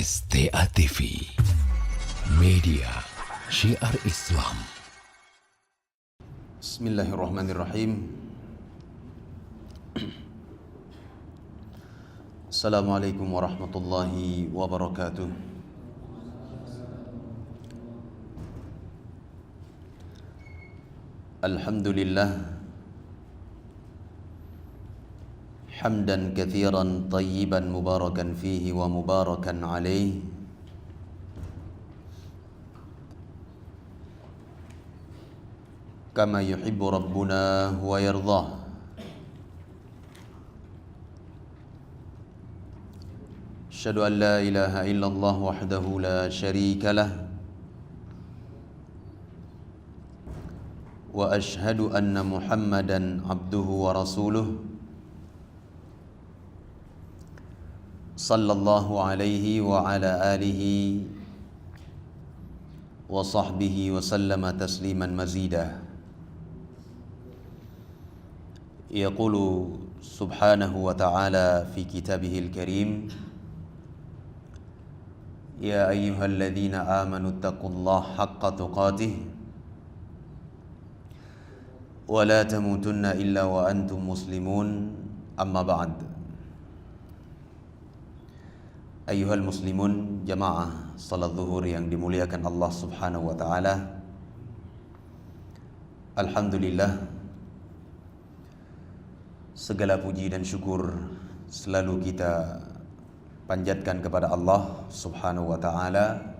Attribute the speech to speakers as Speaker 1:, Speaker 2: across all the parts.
Speaker 1: STA TV, media syiar Islam.
Speaker 2: Bismillahirrahmanirrahim. Assalamualaikum warahmatullahi wabarakatuh. Alhamdulillah hamdan katsiran tayyiban mubarakan fihi wa mubarakan alaih. Kama yuhibbu rabbuna wa yardah. Asyhadu an la ilaha illallah wahdahu la syarika lah. Wa asyhadu anna Muhammadan abduhu wa rasuluh. Sallallahu alaihi wa ala alihi wa sahbihi wa sallama tasliman mazida. Yaqulu subhanahu wa ta'ala fi kitabihil karim: Ya ayyuhalladzina amanu taqullaha haqqa tuqatih wa la tamutunna illa wa antum muslimun. Amma ba'd. Ayyuhal muslimun, jamaah salat zuhur yang dimuliakan Allah subhanahu wa ta'ala. Alhamdulillah, segala puji dan syukur selalu kita panjatkan kepada Allah subhanahu wa ta'ala,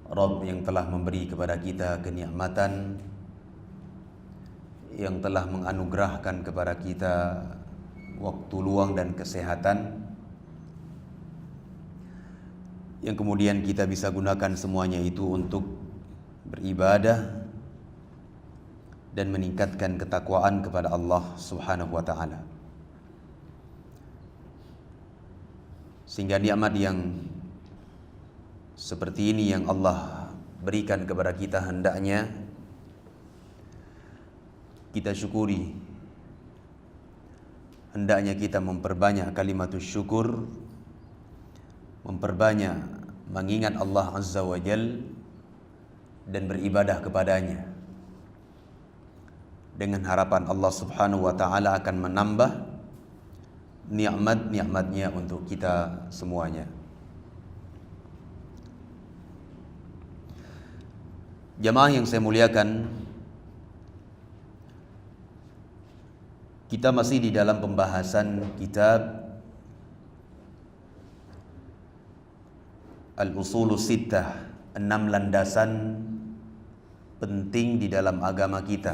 Speaker 2: Rabb yang telah memberi kepada kita kenikmatan, yang telah menganugerahkan kepada kita waktu luang dan kesehatan, yang kemudian kita bisa gunakan semuanya itu untuk beribadah dan meningkatkan ketakwaan kepada Allah subhanahu wa ta'ala. Sehingga nikmat yang seperti ini yang Allah berikan kepada kita hendaknya kita syukuri. Hendaknya kita memperbanyak kalimatus syukur, memperbanyak mengingat Allah Azza wa Jal dan beribadah kepadanya, dengan harapan Allah subhanahu wa ta'ala akan menambah nikmat-nikmatnya untuk kita semuanya. Jamaah yang saya muliakan, kita masih di dalam pembahasan kitab Al-Usulus Sittah, 6 landasan penting di dalam agama kita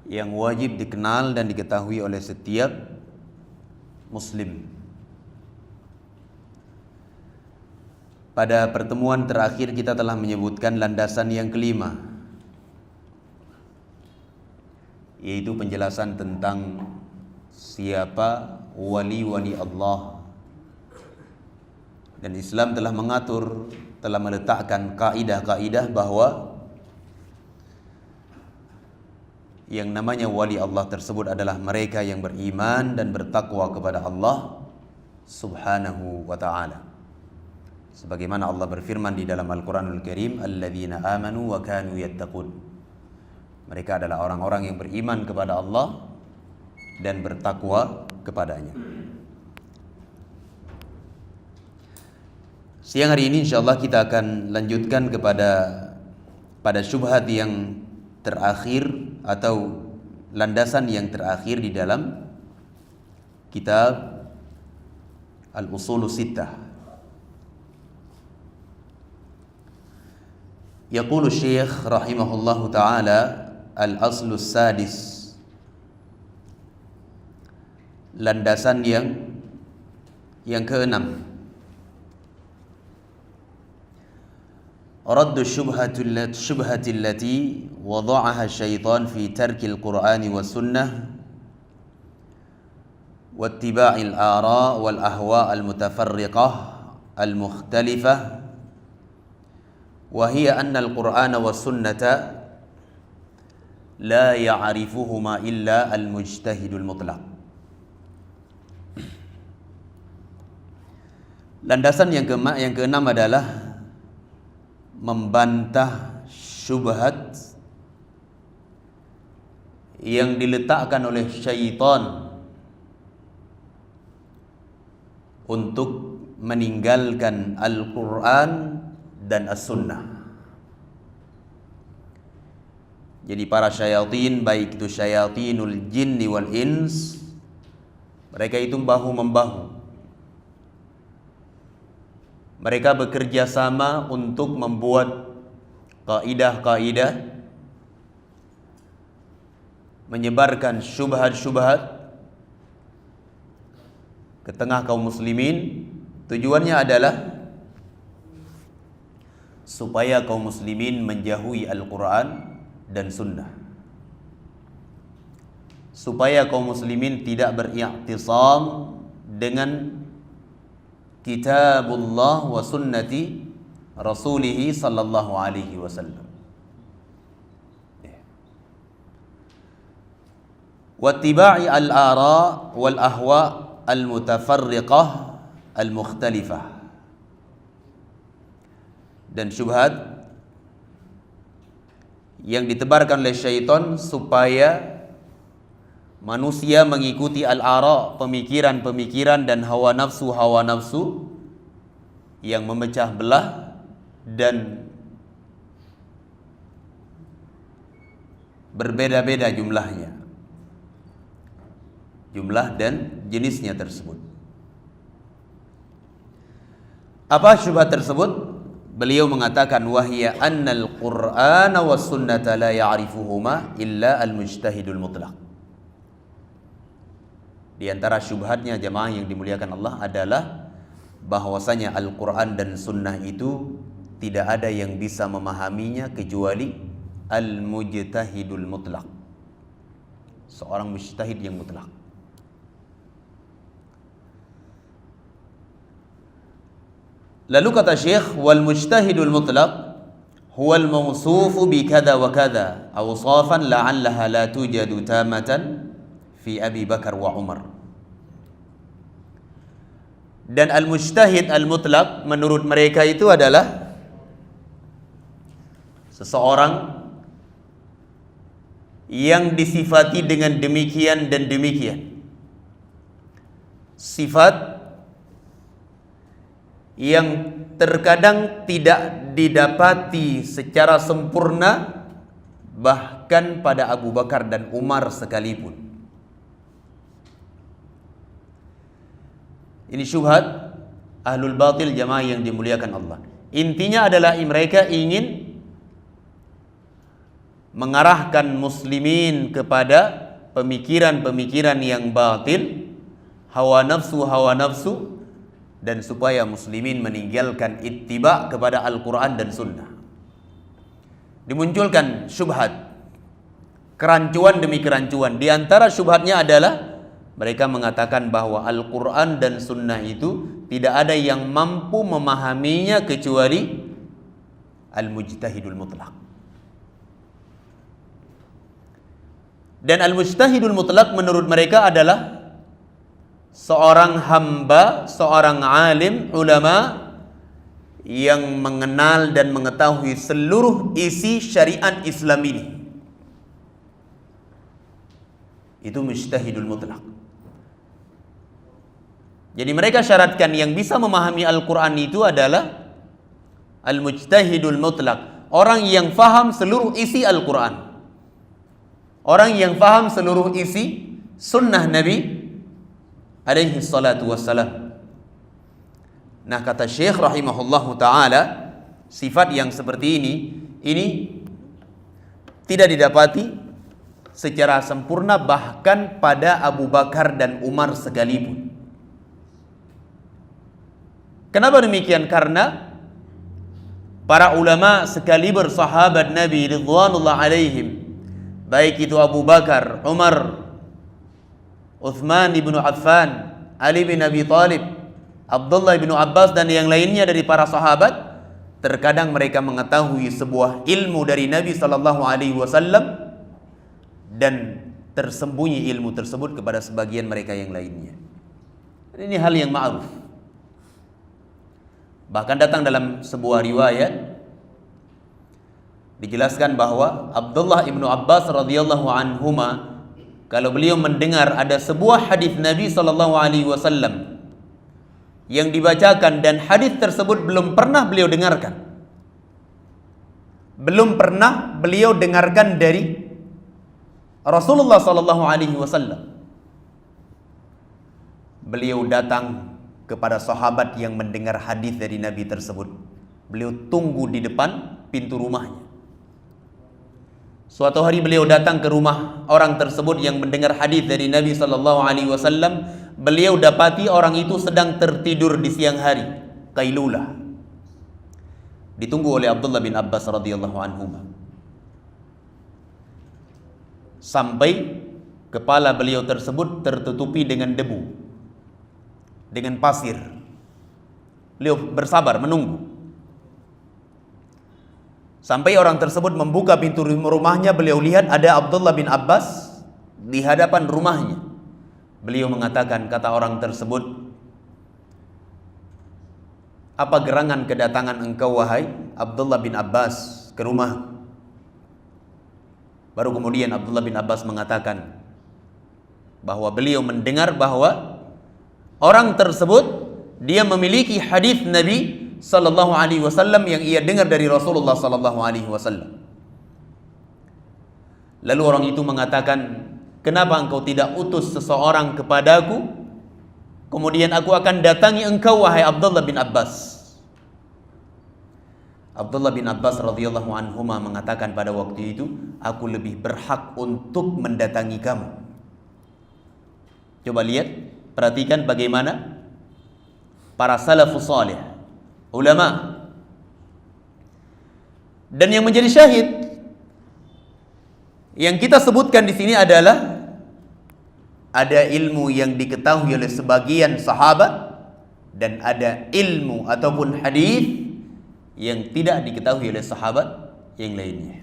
Speaker 2: yang wajib dikenal dan diketahui oleh setiap muslim. Pada pertemuan terakhir kita telah menyebutkan landasan yang kelima, yaitu penjelasan tentang siapa wali-wali Allah. Dan Islam telah mengatur, telah meletakkan kaidah-kaidah bahwa yang namanya wali Allah tersebut adalah mereka yang beriman dan bertakwa kepada Allah subhanahu wa ta'ala. Sebagaimana Allah berfirman di dalam Al-Quranul Karim, Alladzina amanu wa kanu yattaqun. Mereka adalah orang-orang yang beriman kepada Allah dan bertakwa kepadanya. Siang hari ini insyaallah kita akan lanjutkan pada syubhat yang terakhir atau landasan yang terakhir di dalam kitab Al-Usulus Sittah. Yaqulu Syekh rahimahullahu ta'ala, al-aslus sadis, landasan yang keenam, raddu syubhati allati wada'aha syaitan fi tarkil qur'ani was sunnah wa ittiba'il ara wal ahwa al mutafarriqah al mukhtalifah, wa hiya anna al qur'ana was sunnata la ya'rifuhuma illa al mujtahidul mutlaq. Landasan yang keenam adalah membantah syubhat yang diletakkan oleh syaitan untuk meninggalkan Al-Quran dan As-Sunnah. Jadi para syayatin, baik itu syayatinul jinni wal ins, mereka itu bahu-membahu. Mereka bekerja sama untuk membuat kaidah-kaidah, menyebarkan syubhat-syubhat ke tengah kaum muslimin. Tujuannya adalah supaya kaum muslimin menjauhi Al-Quran dan Sunnah, supaya kaum muslimin tidak beriktisam dengan Kitabullah wa sunnati Rasulih sallallahu alaihi wasallam. Wattiba'i al-ara wal ahwa al-mutafarriqah al-mukhtalifah. Dan syubhat yang ditebarkan oleh syaitan supaya manusia mengikuti al-ara, pemikiran-pemikiran dan hawa nafsu yang memecah belah dan berbeda-beda jumlah dan jenisnya tersebut. Apa syubhat tersebut? Beliau mengatakan wahya annal Qur'ana was sunnata la ya'rifuhuma illa al-mujtahidul mutlaq. Di antara syubhatnya jamaah yang dimuliakan Allah adalah bahwasanya Al-Quran dan Sunnah itu tidak ada yang bisa memahaminya kecuali al-mujtahidul mutlaq, seorang mujtahid yang mutlak. Lalu kata Syekh, wal mujtahidul mutlaq huwa al-mawsufu bi kadza wa kadza awsafan la'allaha la tujadu tamatan fi Abi Bakar wa Umar. Dan al-mujtahid al-mutlaq menurut mereka itu adalah seseorang yang disifati dengan demikian dan demikian, sifat yang terkadang tidak didapati secara sempurna bahkan pada Abu Bakar dan Umar sekalipun. Ini syubhat ahlul batil jamaah yang dimuliakan Allah. Intinya adalah mereka ingin mengarahkan muslimin kepada pemikiran-pemikiran yang batil, hawa nafsu, dan supaya muslimin meninggalkan ittiba kepada Al-Quran dan Sunnah. Dimunculkan syubhat, kerancuan demi kerancuan. Di antara syubhatnya adalah mereka mengatakan bahwa Al-Quran dan Sunnah itu tidak ada yang mampu memahaminya kecuali al-mujtahidul mutlaq. Dan al-mujtahidul mutlaq menurut mereka adalah seorang hamba, seorang alim, ulama yang mengenal dan mengetahui seluruh isi syariat Islam ini. Itu mujtahidul mutlaq. Jadi mereka syaratkan yang bisa memahami Al-Quran itu adalah al-mujtahidul mutlaq, orang yang faham seluruh isi Al-Quran, orang yang faham seluruh isi sunnah Nabi alaihi salatu wassalam. Nah, kata Syekh rahimahullahu ta'ala, sifat yang seperti ini tidak didapati secara sempurna bahkan pada Abu Bakar dan Umar sekalipun. Kenapa demikian? Karena para ulama sekaliber sahabat Nabi ridwanullah alaihim, baik itu Abu Bakar, Umar, Uthman ibn Affan, Ali bin Abi Talib, Abdullah bin Abbas dan yang lainnya dari para sahabat, terkadang mereka mengetahui sebuah ilmu dari Nabi sallallahu alaihi wasallam dan tersembunyi ilmu tersebut kepada sebagian mereka yang lainnya. Ini hal yang ma'ruf. Bahkan datang dalam sebuah riwayat dijelaskan bahwa Abdullah ibnu Abbas radhiyallahu anhuma, kalau beliau mendengar ada sebuah hadis Nabi sallallahu alaihi wasallam yang dibacakan dan hadis tersebut belum pernah beliau dengarkan, dari Rasulullah sallallahu alaihi wasallam, beliau datang kepada sahabat yang mendengar hadis dari Nabi tersebut. Beliau tunggu di depan pintu rumahnya. Suatu hari beliau datang ke rumah orang tersebut yang mendengar hadis dari Nabi sallallahu alaihi wasallam. Beliau dapati orang itu sedang tertidur di siang hari, qailulah. Ditunggu oleh Abdullah bin Abbas radhiyallahu anhu. Sampai kepala beliau tersebut tertutupi dengan debu, dengan pasir. Beliau bersabar menunggu. Sampai orang tersebut membuka pintu rumahnya, beliau lihat ada Abdullah bin Abbas di hadapan rumahnya. Beliau mengatakan, kata orang tersebut, apa gerangan kedatangan engkau wahai Abdullah bin Abbas ke rumah? Baru kemudian Abdullah bin Abbas mengatakan bahwa beliau mendengar bahwa orang tersebut dia memiliki hadis Nabi sallallahu alaihi wasallam yang ia dengar dari Rasulullah sallallahu alaihi wasallam. Lalu orang itu mengatakan, kenapa engkau tidak utus seseorang kepadaku, kemudian aku akan datangi engkau wahai Abdullah bin Abbas? Abdullah bin Abbas radhiyallahu anhu mengatakan pada waktu itu, aku lebih berhak untuk mendatangi kamu. Coba lihat, perhatikan bagaimana para salafus salih, ulama. Dan yang menjadi syahid yang kita sebutkan di sini adalah ada ilmu yang diketahui oleh sebagian sahabat dan ada ilmu ataupun hadis yang tidak diketahui oleh sahabat yang lainnya.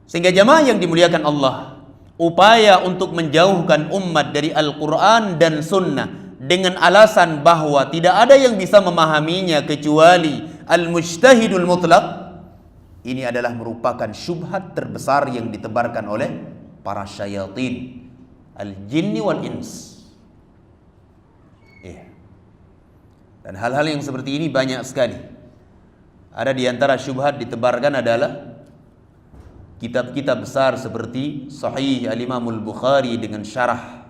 Speaker 2: Sehingga jamaah yang dimuliakan Allah, upaya untuk menjauhkan umat dari Al-Quran dan Sunnah dengan alasan bahwa tidak ada yang bisa memahaminya kecuali al-mujtahidul mutlaq, ini adalah merupakan syubhat terbesar yang ditebarkan oleh para syayatin al-jinni wal ins. Dan hal-hal yang seperti ini banyak sekali. Ada di antara syubhat ditebarkan adalah kitab-kitab besar seperti Sahih Al-Imam Al-Bukhari dengan syarah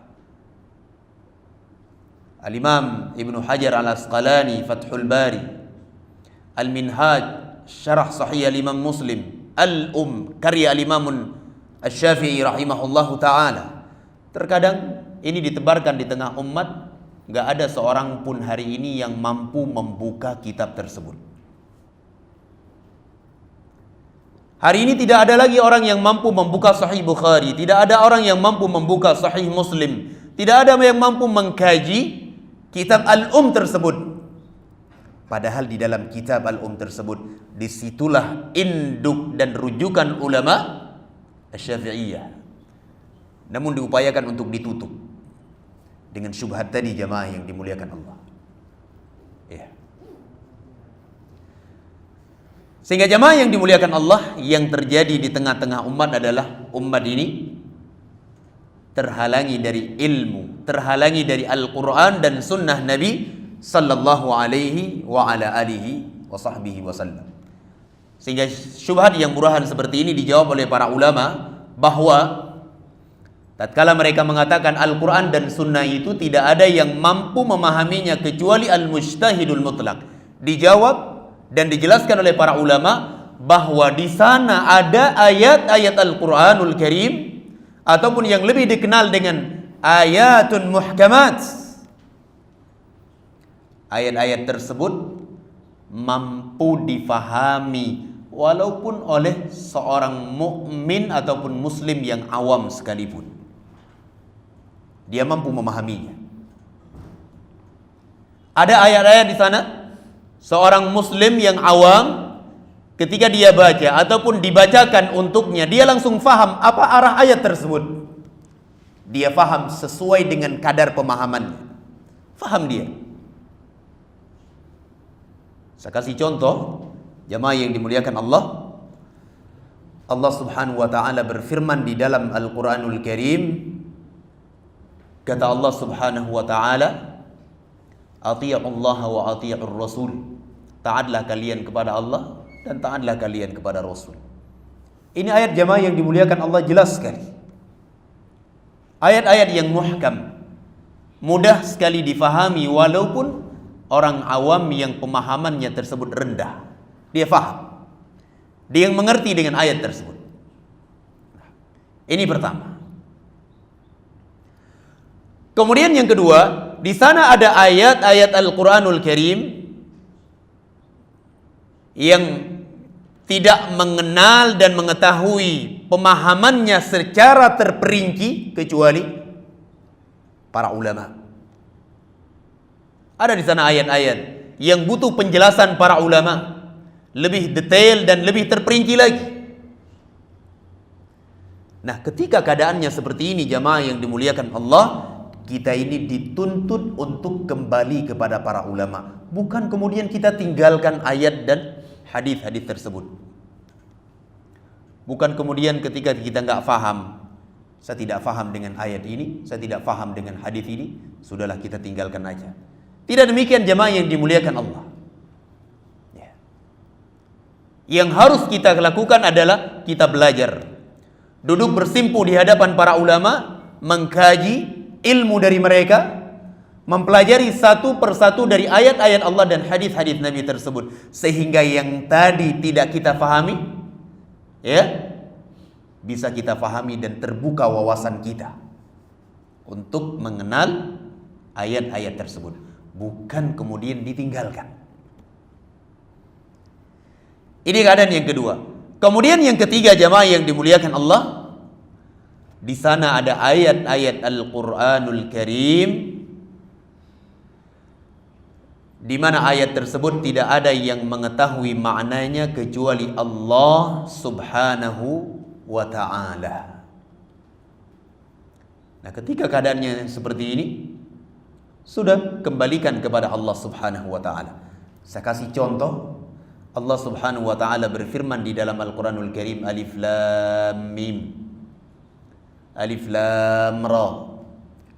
Speaker 2: Al-Imam Ibnu Hajar Al-Asqalani Fathul Bari, Al-Minhaj syarah Sahih Al-Imam Muslim, karya Al-Imam Asy-Syafi'i rahimahullahu ta'ala. Terkadang ini ditebarkan di tengah umat, gak ada seorang pun hari ini yang mampu membuka kitab tersebut. Hari ini tidak ada lagi orang yang mampu membuka Sahih Bukhari, tidak ada orang yang mampu membuka Sahih Muslim, tidak ada yang mampu mengkaji kitab Al-Um tersebut. Padahal di dalam kitab Al-Um tersebut, disitulah induk dan rujukan ulama Asy-Syafi'iyah. Namun diupayakan untuk ditutup dengan syubhat tadi, jamaah yang dimuliakan Allah. Sehingga jamaah yang dimuliakan Allah, yang terjadi di tengah-tengah umat adalah umat ini terhalangi dari ilmu, terhalangi dari Al-Quran dan Sunnah Nabi sallallahu alaihi wa ala alihi wa sahbihi wasallam. Sehingga syubhat yang murahan seperti ini dijawab oleh para ulama bahwa tatkala mereka mengatakan Al-Quran dan Sunnah itu tidak ada yang mampu memahaminya kecuali al-mujtahidul mutlaq, dijawab dan dijelaskan oleh para ulama bahwa di sana ada ayat-ayat Al-Quranul Karim ataupun yang lebih dikenal dengan ayatun muhkamat. Ayat-ayat tersebut mampu difahami walaupun oleh seorang mukmin ataupun muslim yang awam sekalipun. Dia mampu memahaminya. Ada ayat-ayat di sana, seorang muslim yang awam ketika dia baca ataupun dibacakan untuknya, dia langsung faham apa arah ayat tersebut. Dia faham sesuai dengan kadar pemahamannya. Faham dia. Saya kasih contoh, jamaah yang dimuliakan Allah. Allah Subhanahu wa taala berfirman di dalam Al-Qur'anul Karim. Kata Allah Subhanahu wa taala, "Athi'ullaha wa athi'ur rasul." Taatlah kalian kepada Allah dan taatlah kalian kepada Rasul. Ini ayat jamaah yang dimuliakan Allah jelas sekali. Ayat-ayat yang muhkam, mudah sekali difahami walaupun orang awam yang pemahamannya tersebut rendah. Dia faham. Dia yang mengerti dengan ayat tersebut. Ini pertama. Kemudian yang kedua, di sana ada ayat-ayat Al-Qur'anul Karim yang tidak mengenal dan mengetahui pemahamannya secara terperinci kecuali para ulama. Ada di sana ayat-ayat yang butuh penjelasan para ulama lebih detail dan lebih terperinci lagi. Nah, ketika keadaannya seperti ini jamaah yang dimuliakan Allah, kita ini dituntut untuk kembali kepada para ulama, bukan kemudian kita tinggalkan ayat dan hadis-hadis tersebut. Bukan kemudian ketika kita nggak faham, saya tidak faham dengan ayat ini, saya tidak faham dengan hadis ini, sudahlah kita tinggalkan aja. Tidak demikian jemaah yang dimuliakan Allah. Yang harus kita lakukan adalah kita belajar, duduk bersimpu di hadapan para ulama, mengkaji ilmu dari mereka, mempelajari satu persatu dari ayat-ayat Allah dan hadis-hadis Nabi tersebut, sehingga yang tadi tidak kita fahami, bisa kita fahami dan terbuka wawasan kita untuk mengenal ayat-ayat tersebut, bukan kemudian ditinggalkan. Ini keadaan yang kedua. Kemudian yang ketiga jamaah yang dimuliakan Allah, di sana ada ayat-ayat Al-Qur'anul Karim di mana ayat tersebut tidak ada yang mengetahui maknanya kecuali Allah Subhanahu wa ta'ala. Nah, ketika keadaannya seperti ini, sudah kembalikan kepada Allah Subhanahu wa ta'ala. Saya kasih contoh. Allah Subhanahu wa ta'ala berfirman di dalam Al-Qur'anul Karim, Alif Lam Mim, Alif Lam Ra,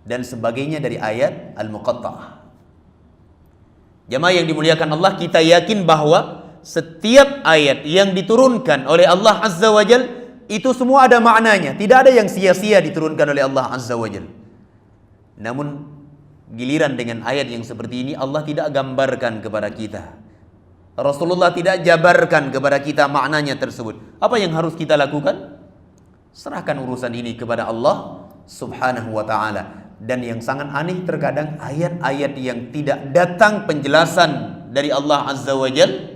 Speaker 2: dan sebagainya dari ayat Al-Muqatta'ah. Jamaah yang dimuliakan Allah, kita yakin bahwa setiap ayat yang diturunkan oleh Allah Azza wa Jal itu semua ada maknanya. Tidak ada yang sia-sia diturunkan oleh Allah Azza wa Jal. Namun giliran dengan ayat yang seperti ini Allah tidak gambarkan kepada kita, Rasulullah tidak jabarkan kepada kita maknanya tersebut. Apa yang harus kita lakukan? Serahkan urusan ini kepada Allah Subhanahu wa ta'ala. Dan yang sangat aneh, terkadang ayat-ayat yang tidak datang penjelasan dari Allah Azza wa Jal,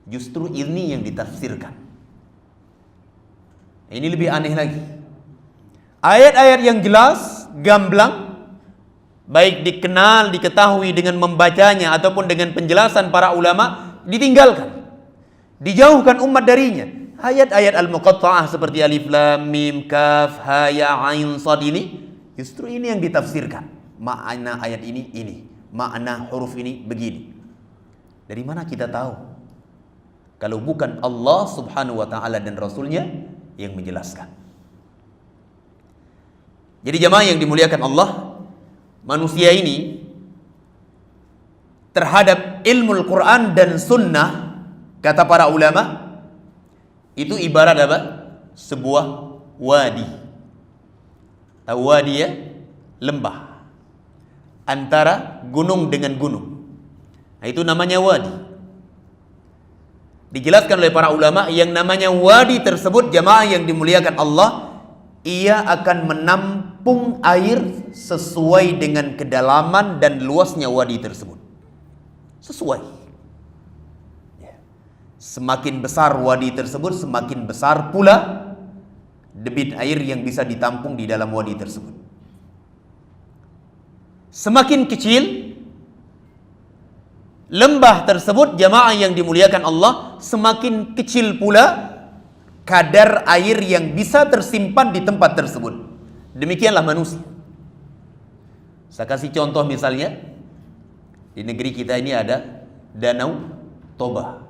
Speaker 2: justru ini yang ditafsirkan. Ini lebih aneh lagi. Ayat-ayat yang jelas, gamblang, baik dikenal, diketahui dengan membacanya ataupun dengan penjelasan para ulama, ditinggalkan, dijauhkan umat darinya. Ayat-ayat Al-Muqatta'ah seperti Alif Lam Mim Kaf Ha Ya Ain Shad ini, justru ini yang ditafsirkan. Makna ayat ini, makna huruf ini begini. Dari mana kita tahu? Kalau bukan Allah Subhanahu wa ta'ala dan Rasulnya yang menjelaskan. Jadi jamaah yang dimuliakan Allah, manusia ini terhadap ilmu Al-Quran dan Sunnah, kata para ulama, itu ibarat apa? Sebuah wadi. Tahu wadi ya? Lembah antara gunung dengan gunung. Nah, itu namanya wadi. Dijelaskan oleh para ulama, yang namanya wadi tersebut jamaah yang dimuliakan Allah, ia akan menampung air sesuai dengan kedalaman dan luasnya wadi tersebut. Sesuai. Semakin besar wadi tersebut, semakin besar pula debit air yang bisa ditampung di dalam wadi tersebut. Semakin kecil lembah tersebut jamaah yang dimuliakan Allah, semakin kecil pula kadar air yang bisa tersimpan di tempat tersebut. Demikianlah manusia. Saya kasih contoh misalnya, di negeri kita ini ada danau Toba.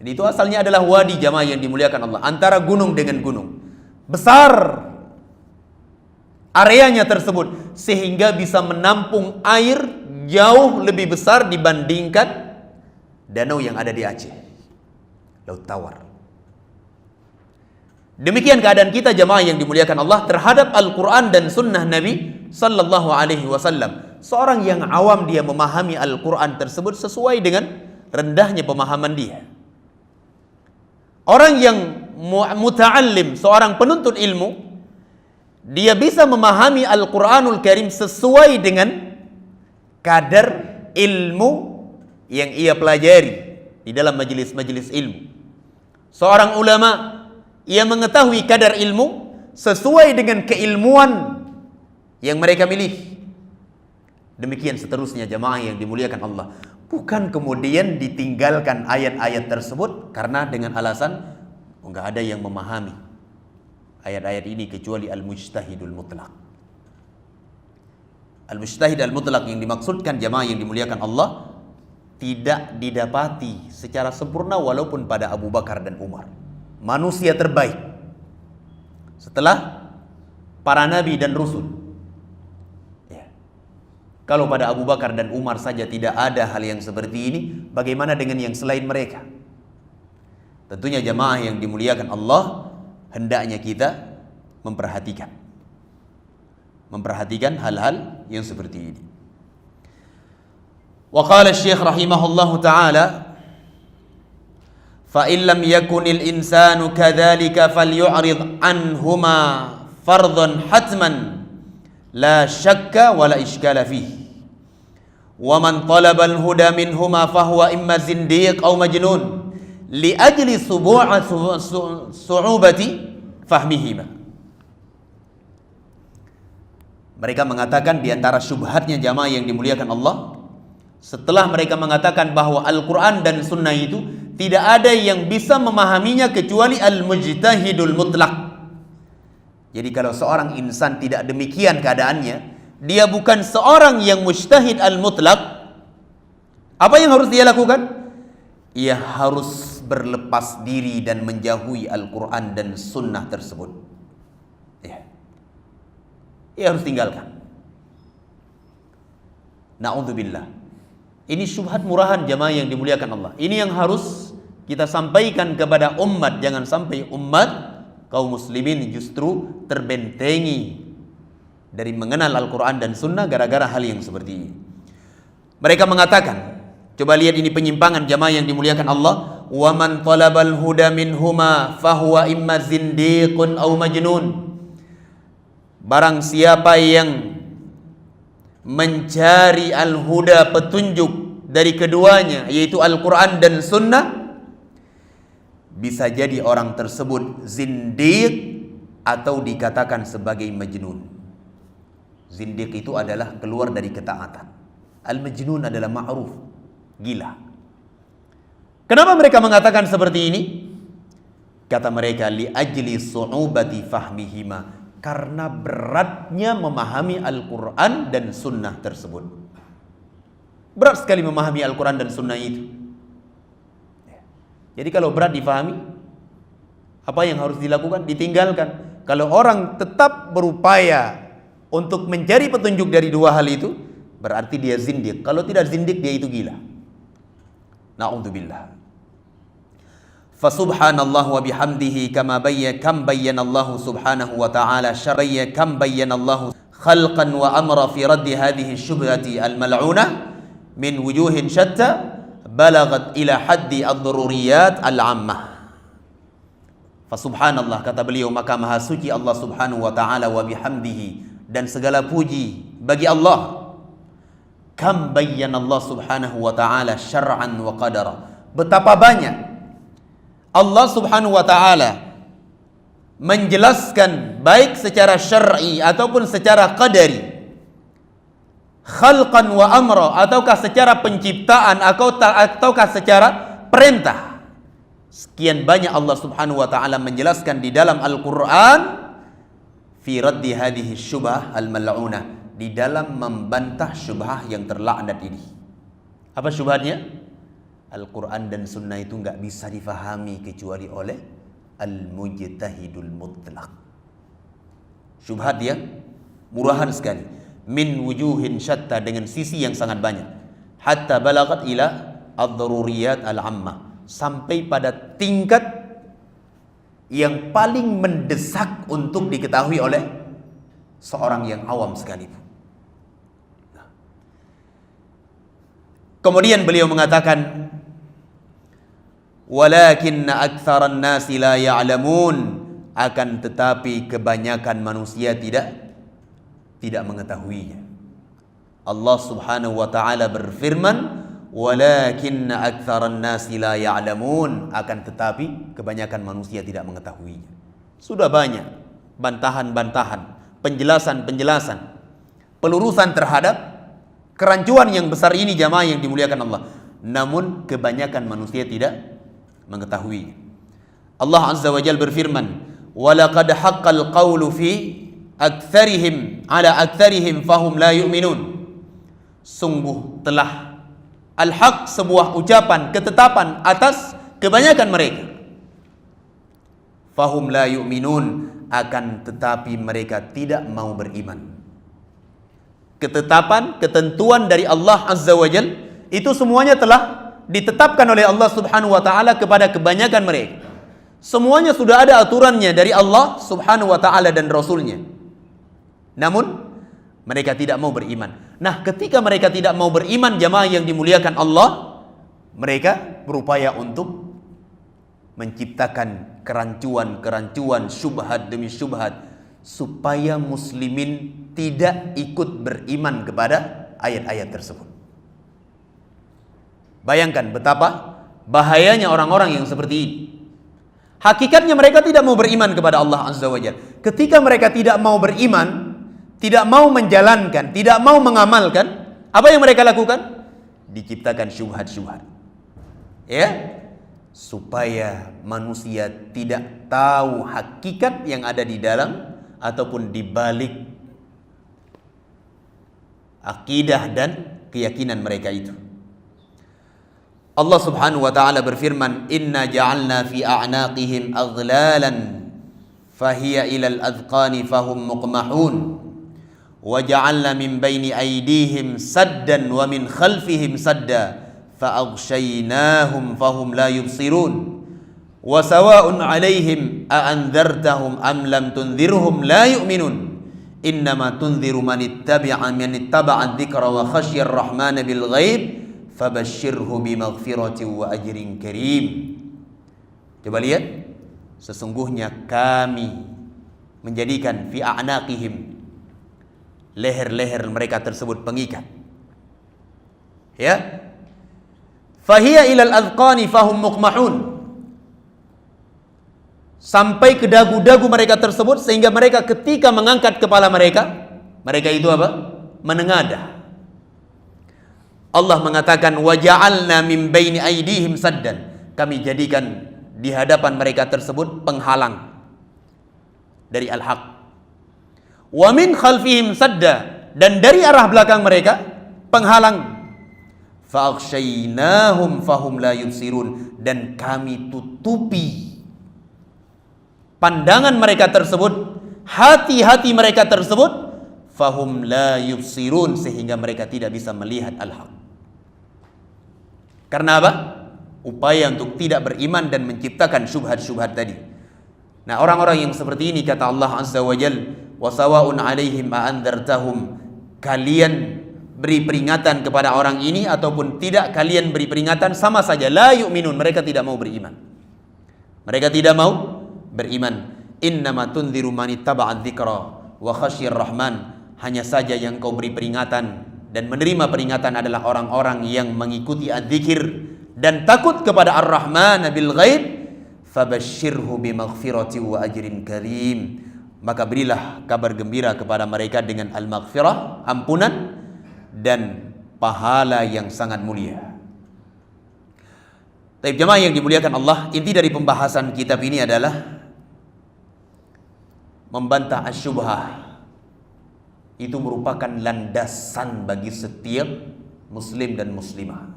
Speaker 2: Dan itu asalnya adalah wadi jamaah yang dimuliakan Allah, antara gunung dengan gunung. Besar areanya tersebut sehingga bisa menampung air jauh lebih besar dibandingkan danau yang ada di Aceh, Laut Tawar. Demikian keadaan kita jamaah yang dimuliakan Allah terhadap Al-Quran dan Sunnah Nabi Sallallahu Alaihi Wasallam. Seorang yang awam dia memahami Al-Quran tersebut sesuai dengan rendahnya pemahaman dia. Orang yang muta'allim, seorang penuntut ilmu, dia bisa memahami Al-Quranul Karim sesuai dengan kadar ilmu yang ia pelajari di dalam majelis-majelis ilmu. Seorang ulama, ia mengetahui kadar ilmu sesuai dengan keilmuan yang mereka miliki. Demikian seterusnya jamaah yang dimuliakan Allah. Bukan kemudian ditinggalkan ayat-ayat tersebut karena dengan alasan enggak ada yang memahami ayat-ayat ini kecuali al-mujtahidul mutlaq. Al-mujtahid al-mutlaq yang dimaksudkan jamaah yang dimuliakan Allah tidak didapati secara sempurna walaupun pada Abu Bakar dan Umar, manusia terbaik setelah para nabi dan rasul. Kalau pada Abu Bakar dan Umar saja tidak ada hal yang seperti ini, bagaimana dengan yang selain mereka? Tentunya jamaah yang dimuliakan Allah, hendaknya kita memperhatikan hal-hal yang seperti ini. Wa qala Syekh rahimahullahu taala, fa in lam yakunil insanu kadzalika falyu'rid anhuma fardhan hatman la syakka wala iskala fihi. Wa man talaba al-huda minhuma fahuwa imma zindiq aw majnun li ajli su'ubati fahmihima. Mereka mengatakan di antara syubhatnya jamaah yang dimuliakan Allah, setelah mereka mengatakan bahwa Al-Quran dan Sunnah itu tidak ada yang bisa memahaminya kecuali al-mujtahidul mutlaq. Jadi kalau seorang insan tidak demikian keadaannya, dia bukan seorang yang mujtahid al-mutlaq, apa yang harus dia lakukan? Ia harus berlepas diri dan menjauhi Al-Quran dan Sunnah tersebut. Ia harus tinggalkan. Na'udzubillah. Ini syubhat murahan jamaah yang dimuliakan Allah. Ini yang harus kita sampaikan kepada umat. Jangan sampai umat kaum muslimin justru terbentengi dari mengenal Al-Quran dan Sunnah gara-gara hal yang seperti ini. Mereka mengatakan, coba lihat ini penyimpangan jamaah yang dimuliakan Allah. Wa man talabal huda minhuma fahuwa imma zindiqun aw majnun. Barang siapa yang mencari al-huda, petunjuk dari keduanya, yaitu Al-Quran dan Sunnah, bisa jadi orang tersebut zindiq atau dikatakan sebagai majnun. Zindiq itu adalah keluar dari ketaatan. Al-majnun adalah ma'ruf, gila. Kenapa mereka mengatakan seperti ini? Kata mereka, li ajli su'ubati fahmihima, karena beratnya memahami Al-Quran dan Sunnah tersebut. Berat sekali memahami Al-Quran dan Sunnah itu. Jadi kalau berat difahami, apa yang harus dilakukan? Ditinggalkan. Kalau orang tetap berupaya untuk mencari petunjuk dari dua hal itu, berarti dia zindiq. Kalau tidak zindiq, dia itu gila. Na'udzubillah. Fasubhanallah wa bihamdihi kama bayyana Allah subhanahu wa ta'ala syar'iyya kam bayyana Allah khalqan wa amra fi raddi hadhihi syubhati al-mal'unah min wujuhin syatta balagat ila haddi ad-daruriyat al-ammah. Fasubhanallah, kata beliau, maka maha suci Allah subhanahu wa ta'ala, wa bihamdihi, dan segala puji bagi Allah. Kam bayyana Allah subhanahu wa ta'ala syar'an wa qadara, betapa banyak Allah subhanahu wa ta'ala menjelaskan baik secara syar'i ataupun secara qadari, khalqan wa amra, ataukah secara penciptaan ataukah secara perintah. Sekian banyak Allah subhanahu wa ta'ala menjelaskan di dalam Al-Quran fi raddi hadhihi syubhah al-mal'unah, di dalam membantah syubhah yang terlaknat ini. Apa syubhatnya? Al-Quran dan Sunnah itu nggak bisa difahami kecuali oleh al-mujtahidul mutlaq. Syubhat dia murahan sekali, min wujuhin syatta, dengan sisi yang sangat banyak, hatta balagat ila ad-daruriyat al-ammah, sampai pada tingkat yang paling mendesak untuk diketahui oleh seorang yang awam sekalipun. Kemudian beliau mengatakan, walakinna aktsaran nasi la ya'lamun, akan tetapi kebanyakan manusia tidak mengetahuinya. Allah Subhanahu wa taala berfirman, walakinna aktsaran nasi la ya'lamun, akan tetapi kebanyakan manusia tidak mengetahuinya. Sudah banyak bantahan-bantahan, penjelasan-penjelasan, pelurusan terhadap kerancuan yang besar ini, jamaah yang dimuliakan Allah. Namun kebanyakan manusia tidak mengetahui. Allah Azza wa Jalla berfirman, walaqad haqqal qawlu fi aktsarihim ala aktsarihim fahum la yu'minun. Sungguh telah al-haq, sebuah ucapan ketetapan atas kebanyakan mereka. Fahum la yu'minun, akan tetapi mereka tidak mau beriman. Ketetapan, ketentuan dari Allah Azza wa Jalla itu semuanya telah ditetapkan oleh Allah Subhanahu wa taala kepada kebanyakan mereka. Semuanya sudah ada aturannya dari Allah Subhanahu wa taala dan Rasulnya. Namun mereka tidak mau beriman. Nah, ketika mereka tidak mau beriman, jamaah yang dimuliakan Allah, mereka berupaya untuk menciptakan kerancuan-kerancuan, syubhat demi syubhat, supaya muslimin tidak ikut beriman kepada ayat-ayat tersebut. Bayangkan betapa bahayanya orang-orang yang seperti ini. Hakikatnya mereka tidak mau beriman kepada Allah Azza wa Jalla. Ketika mereka tidak mau beriman, tidak mau menjalankan, tidak mau mengamalkan, apa yang mereka lakukan? Diciptakan syubhat-syubhat, ya, supaya manusia tidak tahu hakikat yang ada di dalam ataupun di balik akidah dan keyakinan mereka itu. Allah Subhanahu wa taala berfirman, inna ja'alna fi a'naqihim aghlalan fahiya ilal adhqani fahum muqmahun wa ja'alna min baini aydihim saddan wa min khalfihim sadda fa'aghshaynahum fahum la yubsirun wa sawa'un 'alaihim a anzartahum am lam tunzirhum la yu'minun innama tunziru man ittaba'a dzikra wa khasyar rahmana bil ghaib fabashshirhu bimaghfiratin wa ajrin karim. Coba lihat, sesungguhnya kami menjadikan fi a'naqihim, leher-leher mereka tersebut pengikat, ya, fahiya ilal adhqani fahum muqmahun, sampai ke dagu-dagu mereka tersebut, sehingga mereka ketika mengangkat kepala mereka itu apa? Menengadah. Allah mengatakan, wa ja'alna min baini aydihim saddan, kami jadikan di hadapan mereka tersebut penghalang dari al-haq. Wa min khalfihim sadda, dan dari arah belakang mereka penghalang. Fa'aghshaynahum fahum la yubsirun, dan kami tutupi pandangan mereka tersebut, hati-hati mereka tersebut, fahum la yubsirun, sehingga mereka tidak bisa melihat al-haq. Karena apa? Upaya untuk tidak beriman dan menciptakan syubhat-syubhat tadi. Nah, orang-orang yang seperti ini, kata Allah Azza wa Jalla, wa sawa'un 'alaihim a anzartahum, kalian beri peringatan kepada orang ini ataupun tidak kalian beri peringatan, sama saja, la yu'minun, mereka tidak mau beriman. Mereka tidak mau beriman. Innama tunziru man ittaba'a dzikra wa khasyir rahman, hanya saja yang kau beri peringatan dan menerima peringatan adalah orang-orang yang mengikuti adzikir dan takut kepada Ar-Rahman bil ghaib, fabashshirhu bimaghfirati wa ajrin karim, maka berilah kabar gembira kepada mereka dengan al-maghfirah, ampunan, dan pahala yang sangat mulia. Baik, jemaah yang dimuliakan Allah, inti dari pembahasan kitab ini adalah membantah asyubhah. Itu merupakan landasan bagi setiap muslim dan muslimah.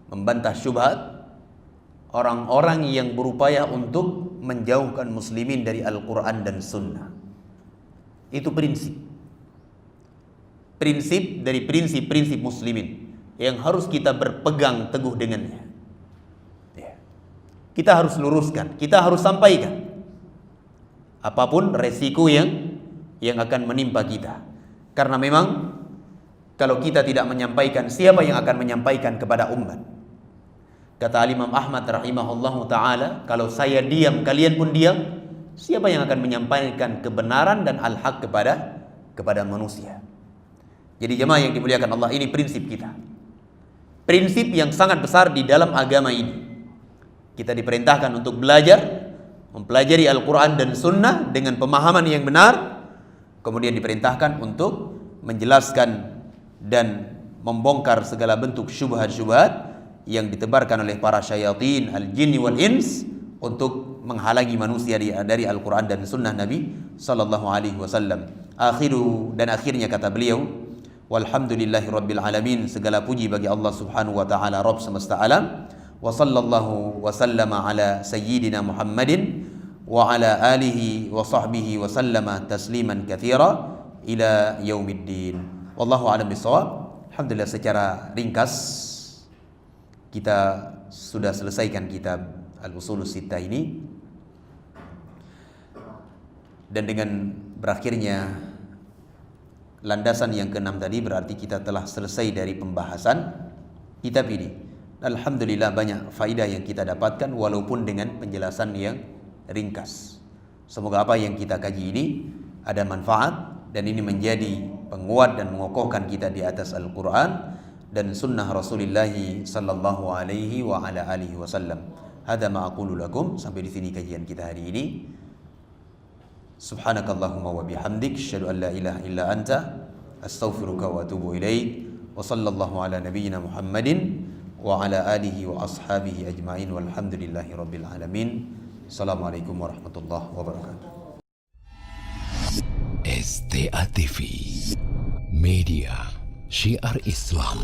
Speaker 2: membantah syubhat orang-orang yang berupaya untuk menjauhkan muslimin dari Al-Quran dan Sunnah. Itu prinsip dari prinsip-prinsip muslimin yang harus kita berpegang teguh dengannya. Kita harus luruskan, kita harus sampaikan apapun resiko yang akan menimpa kita. Karena memang kalau kita tidak menyampaikan, siapa yang akan menyampaikan kepada umat? Kata Imam Ahmad rahimahullahu ta'ala, kalau saya diam, kalian pun diam, siapa yang akan menyampaikan kebenaran dan al-haq kepada manusia? Jadi jemaah yang dimuliakan Allah, ini prinsip kita. Prinsip yang sangat besar di dalam agama ini. Kita diperintahkan untuk belajar, mempelajari Al-Quran dan Sunnah dengan pemahaman yang benar. Kemudian diperintahkan untuk menjelaskan dan membongkar segala bentuk syubhat-syubhat yang ditebarkan oleh para syayatin al-jinni wal-ins untuk menghalangi manusia dari Al-Quran dan Sunnah Nabi Sallallahu Alaihi Wasallam. Akhirnya kata beliau, walhamdulillahi rabbil alamin, segala puji bagi Allah subhanahu wa ta'ala, Rabb semesta alam. Wa sallallahu wa sallama ala sayyidina Muhammadin wa ala alihi wa sahbihi wa sallama tasliman katsira ila yaumiddin. Wallahu a'lam bishawab. Alhamdulillah, secara ringkas kita sudah selesaikan kitab Al-Usulus Sittah ini. Dan dengan berakhirnya landasan yang keenam tadi, berarti kita telah selesai dari pembahasan kitab ini. Alhamdulillah, banyak faidah yang kita dapatkan walaupun dengan penjelasan yang ringkas. Semoga apa yang kita kaji ini ada manfaat dan ini menjadi penguat dan mengokohkan kita di atas Al-Quran dan sunnah Rasulullah sallallahu alaihi wa ala alihi wasallam. Hadza ma aqulu lakum. Sampai di sini kajian kita hari ini. Subhanakallahumma wa bihamdik, asyhadu an la ilaha illa anta, astaghfiruka wa atubu ilaik. Wa sallallahu ala nabiyyina Muhammadin wa ala alihi wa ashabihi ajma'in, walhamdulillahi rabbil alamin. Assalamualaikum warahmatullahi wabarakatuh.
Speaker 1: STA TV Media Syiar Islam.